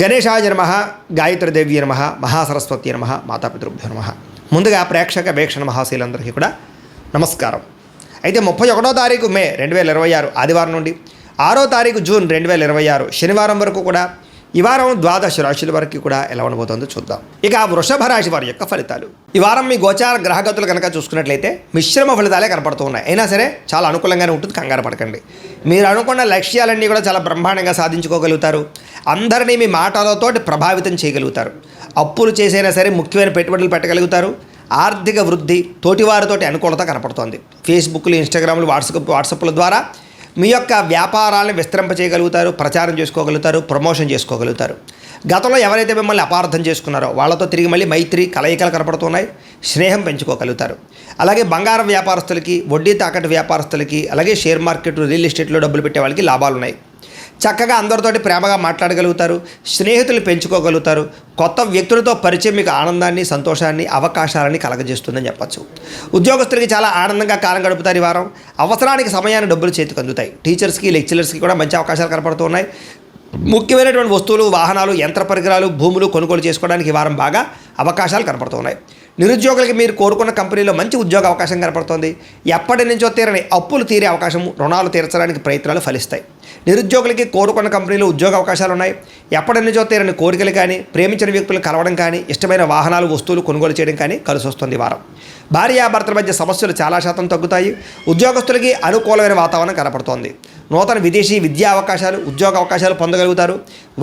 గణేశాయ నమః, గాయత్రీదేవి నమః, మహాసరస్వతి నమః, మాతాపితృభ్యో నమః. ముందుగా ప్రేక్షక వీక్షణ మహాశీలందరికీ కూడా నమస్కారం. అయితే 31వ తారీఖు మే 2026 ఆదివారం నుండి 6వ తారీఖు జూన్ 2026 శనివారం వరకు కూడా ఈ వారం ద్వాదశ రాశుల వరకు కూడా ఎలా ఉండబోతుందో చూద్దాం. ఇక వృషభ రాశి వారి యొక్క ఫలితాలు. ఈ వారం మీ గోచార గ్రహగతులు కనుక చూసుకున్నట్లయితే మిశ్రమ ఫలితాలే కనపడుతూ ఉన్నాయి. అయినా సరే చాలా అనుకూలంగానే ఉంటుంది, కంగారు పడకండి. మీరు అనుకున్న లక్ష్యాలన్నీ కూడా చాలా బ్రహ్మాండంగా సాధించుకోగలుగుతారు. అందరినీ మీ మాటలతోటి ప్రభావితం చేయగలుగుతారు. అప్పులు చేసైనా సరే ముఖ్యమైన పెట్టుబడులు పెట్టగలుగుతారు. ఆర్థిక వృద్ధి, తోటివారితోటి అనుకూలత కనపడుతోంది. ఫేస్బుక్లు, ఇన్స్టాగ్రామ్లు, వాట్సాప్ల ద్వారా మీ యొక్క వ్యాపారాలను విస్తరింపచేయగలుగుతారు, ప్రచారం చేసుకోగలుగుతారు, ప్రమోషన్ చేసుకోగలుగుతారు. గతంలో ఎవరైతే మిమ్మల్ని అపార్థం చేసుకున్నారో వాళ్ళతో తిరిగి మళ్ళీ మైత్రి కలయికలు కనపడుతున్నాయి. స్నేహం పెంచుకోగలుగుతారు. అలాగే బంగారం వ్యాపారస్తులకి, వడ్డీ తాకట్టు వ్యాపారస్తులకి, అలాగే షేర్ మార్కెట్, రియల్ ఎస్టేట్లో డబ్బులు పెట్టే వాళ్ళకి లాభాలు ఉన్నాయి. చక్కగా అందరితోటి ప్రేమగా మాట్లాడగలుగుతారు. స్నేహితులు పెంచుకోగలుగుతారు. కొత్త వ్యక్తులతో పరిచయం మీకు ఆనందాన్ని, సంతోషాన్ని, అవకాశాలని కలగజేస్తుందని చెప్పచ్చు. ఉద్యోగస్తులకి చాలా ఆనందంగా కాలం గడుపుతారు. ఈ వారం అవసరానికి సమయాన్ని డబ్బులు చేతికి అందుతాయి. టీచర్స్కి, లెక్చరర్స్కి కూడా మంచి అవకాశాలు కనపడుతూ ఉన్నాయి. ముఖ్యమైనటువంటి వస్తువులు, వాహనాలు, యంత్ర పరికరాలు, భూములు కొనుగోలు చేసుకోవడానికి ఈ వారం బాగా అవకాశాలు కనపడుతున్నాయి. నిరుద్యోగులకి మీరు కోరుకున్న కంపెనీలో మంచి ఉద్యోగ అవకాశం కనపడుతోంది. ఎప్పటి నుంచో తీరని అప్పులు తీరే అవకాశం, రుణాలు తీర్చడానికి ప్రయత్నాలు ఫలిస్తాయి. నిరుద్యోగులకి కోరుకున్న కంపెనీలో ఉద్యోగ అవకాశాలు ఉన్నాయి. ఎప్పటి నుంచో తీరని కోరికలు కానీ, ప్రేమించిన వ్యక్తులు కలవడం కానీ, ఇష్టమైన వాహనాలు, వస్తువులు కొనుగోలు చేయడం కానీ కలిసి వస్తుంది. వారం భార్యాభర్తల మధ్య సమస్యలు చాలా శాతం తగ్గుతాయి. ఉద్యోగస్తులకి అనుకూలమైన వాతావరణం కనపడుతోంది. నూతన విదేశీ విద్యా అవకాశాలు, ఉద్యోగ అవకాశాలు పొందగలుగుతారు.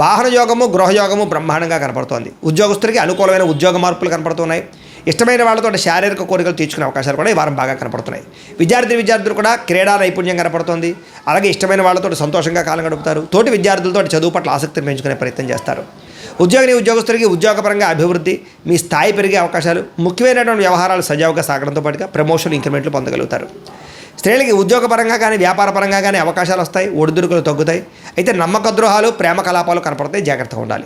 వాహన యోగము, గృహయోగము బ్రహ్మాండంగా కనపడుతోంది. ఉద్యోగస్తులకి అనుకూలమైన ఉద్యోగ మార్పులు కనపడుతున్నాయి. ఇష్టమైన వాళ్ళతో శారీరక కోరికలు తీర్చుకునే అవకాశాలు కూడా ఈ వారం బాగా కనపడుతున్నాయి. విద్యార్థులు కూడా క్రీడా నైపుణ్యం కనపడుతుంది. అలాగే ఇష్టమైన వాళ్ళతో సంతోషంగా కాలం గడుపుతారు. తోటి విద్యార్థులతో చదువు పట్ల ఆసక్తిని పెంచుకునే ప్రయత్నం చేస్తారు. ఉద్యోగస్తులకి ఉద్యోగపరంగా అభివృద్ధి, మీ స్థాయి పెరిగే అవకాశాలు, ముఖ్యమైనటువంటి వ్యవహారాలు సజావుగా సాగడంతో పాటుగా ప్రమోషన్, ఇంక్రిమెంట్లు పొందగలుగుతారు. స్త్రీలకి ఉద్యోగపరంగా కానీ, వ్యాపార పరంగా కానీ అవకాశాలు వస్తాయి. ఒడిదుడుకులు తగ్గుతాయి. అయితే నమ్మక ద్రోహాలు, ప్రేమ కలాపాలు కనపడతాయి. జాగ్రత్తగా ఉండాలి.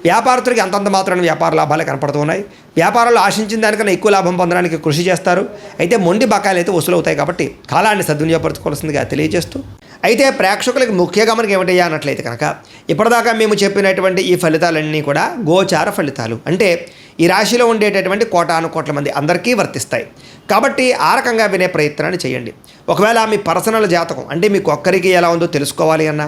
వ్యాపారస్తులకి అంతంత మాత్రమే వ్యాపార లాభాలే కనపడుతూ ఉన్నాయి. వ్యాపారాలు ఆశించిన దానికన్నా ఎక్కువ లాభం పొందడానికి కృషి చేస్తారు. అయితే మొండి బకాయిలు అయితే వసూలవుతాయి. కాబట్టి కాలాన్ని సద్వినియోగపరచుకోవాల్సిందిగా తెలియజేస్తూ, అయితే ప్రేక్షకులకి ముఖ్య గమనిక ఏమిటయ్యా అన్నట్లయితే కనుక ఇప్పటిదాకా మేము చెప్పినటువంటి ఈ ఫలితాలన్నీ కూడా గోచార ఫలితాలు. అంటే ఈ రాశిలో ఉండేటటువంటి కోటానుకోట్ల మంది అందరికీ వర్తిస్తాయి. కాబట్టి ఆ రకంగా వినే ప్రయత్నాన్ని చేయండి. ఒకవేళ మీ పర్సనల్ జాతకం అంటే మీకు ఒక్కరికి ఎలా ఉందో తెలుసుకోవాలి అన్నా,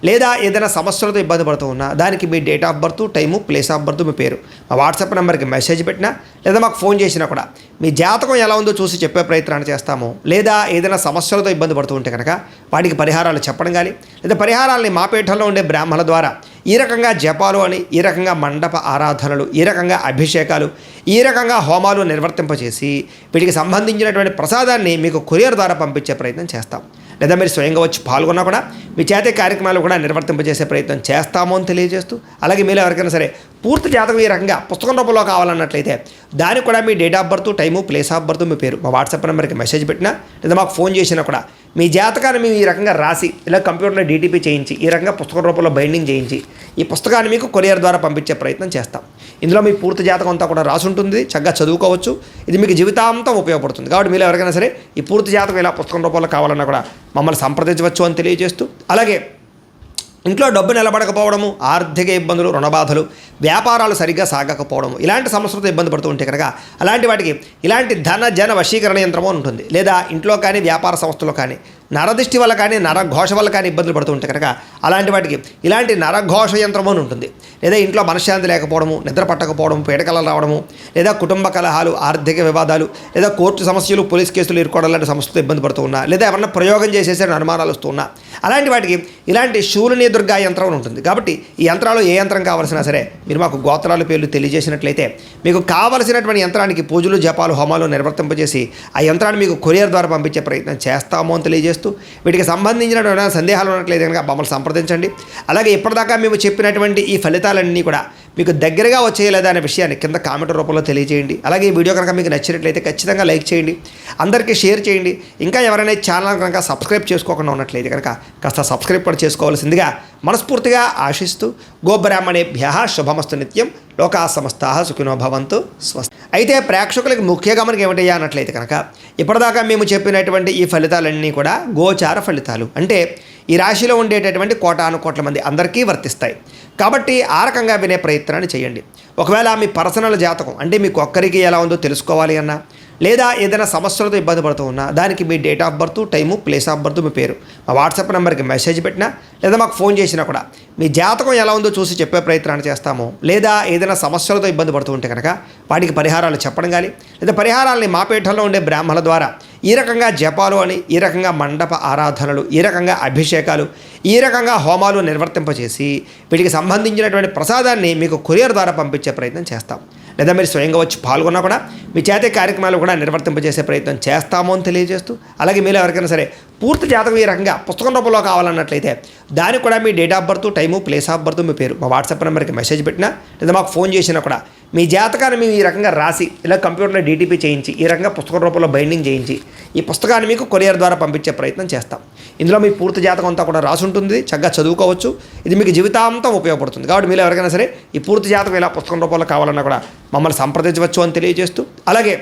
లేదా ఏదైనా సమస్యలతో ఇబ్బంది పడుతూ ఉన్నా, దానికి మీ date of birth, time, place of birth, మీ పేరు మా వాట్సాప్ నెంబర్కి మెసేజ్ పెట్టినా, లేదా మాకు ఫోన్ చేసినా కూడా మీ జాతకం ఎలా ఉందో చూసి చెప్పే ప్రయత్నాన్ని చేస్తాము. లేదా ఏదైనా సమస్యలతో ఇబ్బంది పడుతూ ఉంటే కనుక వాటికి పరిహారాలు చెప్పడం కానీ, లేదా పరిహారాలని మా పీఠంలో ఉండే బ్రాహ్మణుల ద్వారా ఈ రకంగా జపాలు అని, ఈ రకంగా మండప ఆరాధనలు, ఈ రకంగా అభిషేకాలు, ఈ రకంగా హోమాలు నిర్వర్తింపచేసి వీటికి సంబంధించినటువంటి ప్రసాదాన్ని మీకు కొరియర్ ద్వారా పంపించే ప్రయత్నం చేస్తాం. లేదా మీరు స్వయంగా వచ్చి పాల్గొన్నా కూడా మీ చేతి కార్యక్రమాలు కూడా నిర్వర్తింపజేసే ప్రయత్నం చేస్తాము అని తెలియజేస్తూ, అలాగే మీరు ఎవరికైనా సరే పూర్తి జాతకం ఈ రకంగా పుస్తకం రూపంలో కావాలన్నట్లయితే దానికి కూడా మీ date of birth, time, place of birth, మీ పేరు మా వాట్సాప్ నెంబర్కి మెసేజ్ పెట్టినా, లేదా మాకు ఫోన్ చేసినా కూడా మీ జాతకాన్ని మేము ఈ రకంగా రాసి, ఇలా కంప్యూటర్లో డీటీపీ చేయించి, ఈ రకంగా పుస్తకం రూపంలో బైండింగ్ చేయించి ఈ పుస్తకాన్ని మీకు కొరియర్ ద్వారా పంపించే ప్రయత్నం చేస్తాం. ఇందులో మీ పూర్తి జాతకం అంతా కూడా రాసి ఉంటుంది. చక్కగా చదువుకోవచ్చు. ఇది మీకు జీవితాంతం ఉపయోగపడుతుంది. కాబట్టి మీరు ఎవరికైనా సరే ఈ పూర్తి జాతకం ఇలా పుస్తకం రూపంలో కావాలన్నా కూడా మమ్మల్ని సంప్రదించవచ్చు అని తెలియజేస్తూ, అలాగే ఇంట్లో డబ్బు నిలబడకపోవడము, ఆర్థిక ఇబ్బందులు, రుణబాధలు, వ్యాపారాలు సరిగ్గా సాగకపోవడము, ఇలాంటి సమస్యలతో ఇబ్బంది పడుతూ ఉంటే కనుక అలాంటి వాటికి ఇలాంటి ధన జన వశీకరణ యంత్రము ఉంటుంది. లేదా ఇంట్లో కానీ, వ్యాపార సంస్థలో కానీ నరదిష్టి వల్ల కానీ, నరఘోష వల్ల కానీ ఇబ్బందులు పడుతూ ఉంటే కనుక అలాంటి వాటికి ఇలాంటి నరఘోష యంత్రము అని ఉంటుంది. లేదా ఇంట్లో మనశ్శాంతి లేకపోవడము, నిద్ర పట్టకపోవడం, పీడకలలు రావడము, లేదా కుటుంబ కలహాలు, ఆర్థిక వివాదాలు, లేదా కోర్టు సమస్యలు, పోలీస్ కేసులు ఇరుకోవడం లాంటి సమస్యలతో ఇబ్బంది పడుతూ ఉన్నా, లేదా ఎవరన్నా ప్రయోగం చేసేసరికి అనుమానాలు వస్తూ ఉన్నా, అలాంటి వాటికి ఇలాంటి శూలిని దుర్గా యంత్రం అని ఉంటుంది. కాబట్టి ఈ యంత్రాలు ఏ యంత్రం కావాల్సినా సరే మీరు మాకు గోత్రాల పేర్లు తెలియజేసినట్లయితే మీకు కావలసినటువంటి యంత్రానికి పూజలు, జపాలు, హోమాలు నిర్వర్తింపజేసి ఆ యంత్రాన్ని మీకు కొరియర్ ద్వారా పంపించే ప్రయత్నం చేస్తాము అని తెలియజేస్తూ, వీటికి సంబంధించిన సందేహాలు ఉన్నట్లయితే కనుక మమ్మల్ని సంప్రదించండి. అలాగే ఇప్పటిదాకా మేము చెప్పినటువంటి ఈ ఫలితాలన్నీ కూడా మీకు దగ్గరగా వచ్చేయలేదా అనే విషయాన్ని కింద కామెంట్ రూపంలో తెలియజేయండి. అలాగే ఈ వీడియో కనుక మీకు నచ్చినట్లయితే ఖచ్చితంగా లైక్ చేయండి, అందరికీ షేర్ చేయండి. ఇంకా ఎవరైనా ఛానల్ కనుక సబ్స్క్రైబ్ చేసుకోకుండా ఉన్నట్లయితే కనుక కాస్త సబ్స్క్రైబ్ కూడా చేసుకోవాల్సిందిగా మనస్ఫూర్తిగా ఆశిస్తూ, గోబ్రాహ్మణేభ్యః శుభమస్తు నిత్యం, లోకా సమస్తాః సుఖినో భవంతు, స్వస్తి. అయితే ప్రేక్షకులకి ముఖ్య గమనిక ఏమిటయ్యా అన్నట్లయితే కనుక ఇప్పటిదాకా మేము చెప్పినటువంటి ఈ ఫలితాలన్నీ కూడా గోచార ఫలితాలు. అంటే ఈ రాశిలో ఉండేటటువంటి కోటాను కోట్ల మంది అందరికీ వర్తిస్తాయి. కాబట్టి ఆ రకంగా వినే ప్రయత్నాన్ని చేయండి. ఒకవేళ మీ పర్సనల్ జాతకం అంటే మీకు ఒక్కరికి ఎలా ఉందో తెలుసుకోవాలి అన్నా, లేదా ఏదైనా సమస్యలతో ఇబ్బంది పడుతూ ఉన్నా, దానికి మీ date of birth, time, place of birth, మీ పేరు మా వాట్సాప్ నెంబర్కి మెసేజ్ పెట్టినా, లేదా మాకు ఫోన్ చేసినా కూడా మీ జాతకం ఎలా ఉందో చూసి చెప్పే ప్రయత్నాన్ని చేస్తాము. లేదా ఏదైనా సమస్యలతో ఇబ్బంది పడుతూ ఉంటే కనుక వాటికి పరిహారాలు చెప్పడం కానీ, లేదా పరిహారాలని మా పీఠంలో ఉండే బ్రాహ్మణుల ద్వారా ఈ రకంగా జపాలు అని, ఈ రకంగా మండప ఆరాధనలు, ఈ రకంగా అభిషేకాలు, ఈ రకంగా హోమాలు నిర్వర్తింపచేసి వీటికి సంబంధించినటువంటి ప్రసాదాన్ని మీకు కొరియర్ ద్వారా పంపించే ప్రయత్నం చేస్తాం. లేదా మీరు స్వయంగా వచ్చి పాల్గొన్నా కూడా మీ చేతే కార్యక్రమాలు కూడా నిర్వర్తింపజేసే ప్రయత్నం చేస్తాము అని తెలియజేస్తూ, అలాగే మీరు ఎవరికైనా సరే పూర్తి జాతకం ఈ రకంగా పుస్తకం రూపంలో కావాలన్నట్లయితే దానికి కూడా మీ date of birth, time, place of birth, మీ పేరు మా వాట్సాప్ నెంబర్కి మెసేజ్ పెట్టినా, లేదా మాకు ఫోన్ చేసినా కూడా మీ జాతకాన్ని మేము ఈ రకంగా రాసి ఇలా కంప్యూటర్లో డీటీపీ చేయించి ఈ రకంగా పుస్తకం రూపంలో బైండింగ్ చేయించి ఈ పుస్తకాన్ని మీకు కొరియర్ ద్వారా పంపించే ప్రయత్నం చేస్తాం. ఇందులో మీ పూర్తి జాతకం అంతా కూడా రాసి ఉంటుంది, చక్కగా చదువుకోవచ్చు. ఇది మీకు జీవితాంతం ఉపయోగపడుతుంది. కాబట్టి మీరు ఎవరికైనా సరే ఈ పూర్తి జాతకం ఇలా పుస్తకం రూపంలో కావాలన్నా కూడా మమ్మల్ని సంప్రదించవచ్చు అని తెలియజేస్తూ, అలాగే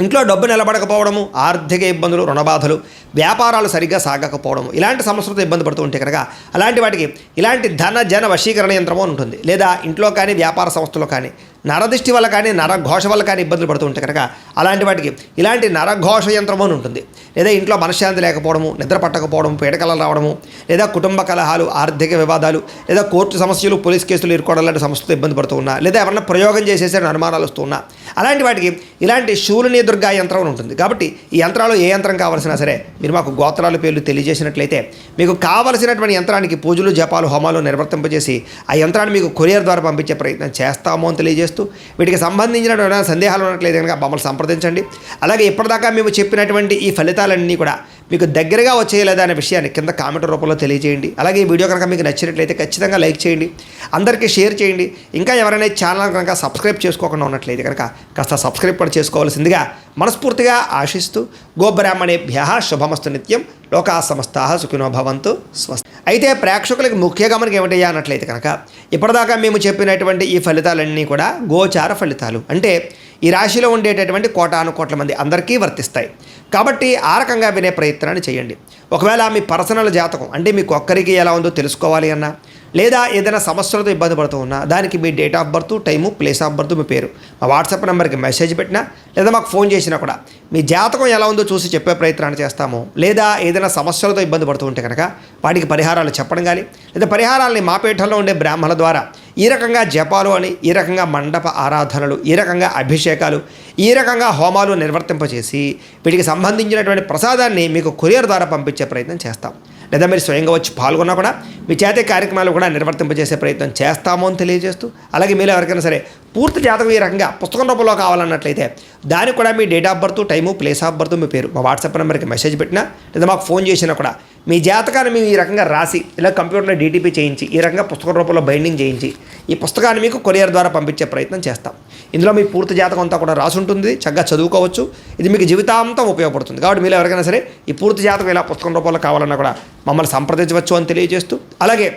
ఇంట్లో డబ్బు నిలబడకపోవడము, ఆర్థిక ఇబ్బందులు, రుణబాధలు, వ్యాపారాలు సరిగ్గా సాగకపోవడము, ఇలాంటి సమస్యలతో ఇబ్బంది పడుతూ ఉంటే కనుక అలాంటి వాటికి ఇలాంటి ధన జన వశీకరణ యంత్రము అని ఉంటుంది. లేదా ఇంట్లో కానీ వ్యాపార సంస్థలో కానీ నరదృష్టి వల్ల కానీ నరఘోష వల్ల కానీ ఇబ్బందులు పడుతూ ఉంటే కనుక అలాంటి వాటికి ఇలాంటి నరఘోష యంత్రము అని ఉంటుంది. లేదా ఇంట్లో మనశ్శాంతి లేకపోవడము, నిద్ర పట్టకపోవడము, పీడకలలు రావడము, లేదా కుటుంబ కలహాలు, ఆర్థిక వివాదాలు, లేదా కోర్టు సమస్యలు, పోలీస్ కేసులు ఇరుకోవడం లాంటి సమస్యలతో ఇబ్బంది పడుతూ ఉన్నా, లేదా ఎవరన్నా ప్రయోగం చేసేసే అనుమానాలు వస్తూ ఉన్నా, అలాంటి వాటికి ఇలాంటి శూలిని దుర్గా యంత్రం అని ఉంటుంది. కాబట్టి ఈ యంత్రాలు ఏ యంత్రం కావాల్సినా సరే మీరు మాకు గోత్రాల పేర్లు తెలియజేసినట్లయితే మీకు కావలసినటువంటి యంత్రానికి పూజలు, జపాలు, హోమాలు నిర్వర్తింపజేసి ఆ యంత్రాన్ని మీకు కొరియర్ ద్వారా పంపించే ప్రయత్నం చేస్తాము అని తెలియజేస్తూ, వీటికి సంబంధించిన సందేహాలు ఉన్నట్లయితే కనుక మమ్మల్ని సంప్రదించండి. అలాగే ఇప్పటిదాకా మేము చెప్పినటువంటి ఈ ఫలితాలన్నీ కూడా మీకు దగ్గరగా వచ్చేయలేదా అనే విషయాన్ని కింద కామెంట్ రూపంలో తెలియజేయండి. అలాగే ఈ వీడియో కనుక మీకు నచ్చినట్లయితే ఖచ్చితంగా లైక్ చేయండి, అందరికీ షేర్ చేయండి. ఇంకా ఎవరైనా ఛానల్ కనుక సబ్స్క్రైబ్ చేసుకోకుండా ఉన్నట్లయితే కనుక కాస్త సబ్స్క్రైబ్ కూడా చేసుకోవాల్సిందిగా మనస్ఫూర్తిగా ఆశిస్తూ, గోబ్రాహ్మణేభ్యః శుభమస్తు నిత్యం, లోకాః సమస్తాః సుఖినో భవంతు, స్వస్తి. అయితే ప్రేక్షకులకు ముఖ్య గమనిక ఏమిటయ్యా అన్నట్లయితే కనుక ఇప్పటిదాకా మేము చెప్పినటువంటి ఈ ఫలితాలన్నీ కూడా గోచార ఫలితాలు, అంటే ఈ రాశిలో ఉండేటటువంటి కోటాను కోట్ల మంది అందరికీ వర్తిస్తాయి. కాబట్టి ఆ రకంగా వినే ప్రయత్నాన్ని చేయండి. ఒకవేళ మీ పర్సనల్ జాతకం అంటే మీకు ఒక్కరికి ఎలా ఉందో తెలుసుకోవాలి అన్నా, లేదా ఏదైనా సమస్యలతో ఇబ్బంది పడుతూ ఉన్నా, దానికి మీ date of birth, time, place of birth, మీ పేరు మా వాట్సాప్ నెంబర్కి మెసేజ్ పెట్టినా, లేదా మాకు ఫోన్ చేసినా కూడా మీ జాతకం ఎలా ఉందో చూసి చెప్పే ప్రయత్నాన్ని చేస్తాము. లేదా ఏదైనా సమస్యలతో ఇబ్బంది పడుతూ ఉంటే కనుక వాటికి పరిహారాలు చెప్పడం కానీ, లేదా పరిహారాలని మా పీఠంలో ఉండే బ్రాహ్మణుల ద్వారా ఈ రకంగా జపాలు అని, ఈ రకంగా మండప ఆరాధనలు, ఈ రకంగా అభిషేకాలు, ఈ రకంగా హోమాలు నిర్వర్తింపచేసి వీటికి సంబంధించినటువంటి ప్రసాదాన్ని మీకు కొరియర్ ద్వారా పంపించే ప్రయత్నం చేస్తాం. లేదా మీరు స్వయంగా వచ్చి పాల్గొన్నా కూడా మీ చేతే కార్యక్రమాలు కూడా నిర్వర్తింపజేసే ప్రయత్నం చేస్తాము అని తెలియజేస్తూ, అలాగే మీరు ఎవరికైనా సరే పూర్తి జాతకం ఈ రకంగా పుస్తకం రూపంలో కావాలన్నట్లయితే దానికి కూడా మీ date of birth, time, place of birth, మీ పేరు మా వాట్సాప్ నెంబర్కి మెసేజ్ పెట్టినా, లేదా మాకు ఫోన్ చేసినా కూడా మీ జాతకాన్ని మేము ఈ రకంగా రాసి ఇలా కంప్యూటర్లో డీటీపీ చేయించి ఈ రకంగా పుస్తకం రూపంలో బైండింగ్ చేయించి ఈ పుస్తకాన్ని మీకు కొరియర్ ద్వారా పంపించే ప్రయత్నం చేస్తాం. ఇందులో మీ పూర్తి జాతకం అంతా కూడా రాసి ఉంటుంది, చక్కగా చదువుకోవచ్చు. ఇది మీకు జీవితాంతం ఉపయోగపడుతుంది. కాబట్టి మీరు ఎవరికైనా సరే ఈ పూర్తి జాతకం ఇలా పుస్తకం రూపంలో కావాలన్నా కూడా మమ్మల్ని సంప్రదించవచ్చు అని తెలియజేస్తూ, అలాగే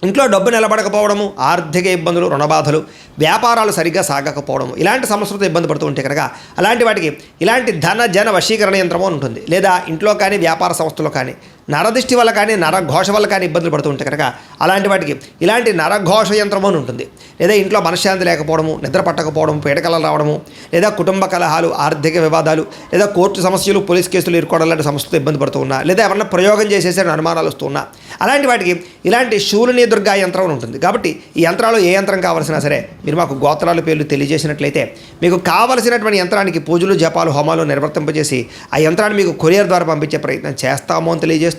ఇంట్లో డబ్బు నిలబడకపోవడము, ఆర్థిక ఇబ్బందులు, రుణబాధలు, వ్యాపారాలు సరిగ్గా సాగకపోవడము, ఇలాంటి సమస్యలతో ఇబ్బంది పడుతూ ఉంటే కనుక అలాంటి వాటికి ఇలాంటి ధన జన వశీకరణ యంత్రము అని ఉంటుంది. లేదా ఇంట్లో కానీ వ్యాపార సంస్థలో కానీ నరదృష్టి వల్ల కానీ నరఘోష వల్ల కానీ ఇబ్బందులు పడుతూ ఉంటే కనుక అలాంటి వాటికి ఇలాంటి నరఘోష యంత్రము అని ఉంటుంది. లేదా ఇంట్లో మనశ్శాంతి లేకపోవడము, నిద్ర పట్టకపోవడము, పీడకలలు రావడము, లేదా కుటుంబ కలహాలు, ఆర్థిక వివాదాలు, లేదా కోర్టు సమస్యలు, పోలీస్ కేసులు ఇరుకోవడం లాంటి సమస్యలతో ఇబ్బంది పడుతూ ఉన్నా, లేదా ఎవరన్నా ప్రయోగం చేసేసే అనుమానాలు వస్తూ ఉన్నా, అలాంటి వాటికి ఇలాంటి శూలిని దుర్గా యంత్రం అని ఉంటుంది. కాబట్టి ఈ యంత్రాలు ఏ యంత్రం కావాల్సినా సరే మీరు మాకు గోత్రాల పేర్లు తెలియజేసినట్లయితే మీకు కావలసినటువంటి యంత్రానికి పూజలు, జపాలు, హోమాలు నిర్వర్తింపజేసి ఆ యంత్రాన్ని మీకు కొరియర్ ద్వారా పంపించే ప్రయత్నం చేస్తాము అని తెలియజేస్తూ,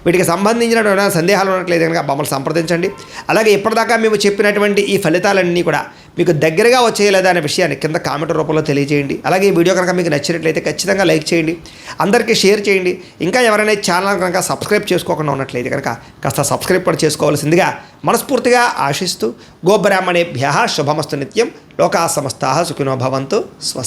వీటికి సంబంధించిన సందేహాలు ఉన్నట్లయితే కనుక మమ్మల్ని సంప్రదించండి. అలాగే ఇప్పటిదాకా మేము చెప్పినటువంటి ఈ ఫలితాలన్నీ కూడా మీకు దగ్గరగా వచ్చేయలేదా అనే విషయాన్ని కింద కామెంట్ రూపంలో తెలియజేయండి. అలాగే ఈ వీడియో కనుక మీకు నచ్చినట్లయితే ఖచ్చితంగా లైక్ చేయండి, అందరికీ షేర్ చేయండి. ఇంకా ఎవరైనా ఛానల్ కనుక సబ్స్క్రైబ్ చేసుకోకుండా ఉన్నట్లయితే కనుక కాస్త సబ్స్క్రైబ్ కూడా చేసుకోవాల్సిందిగా మనస్ఫూర్తిగా ఆశిస్తూ, గోబ్రాహ్మణేభ్యః శుభమస్తు నిత్యం, లోకాః సమస్తాః సుఖినో భవంతు, స్వస్తి.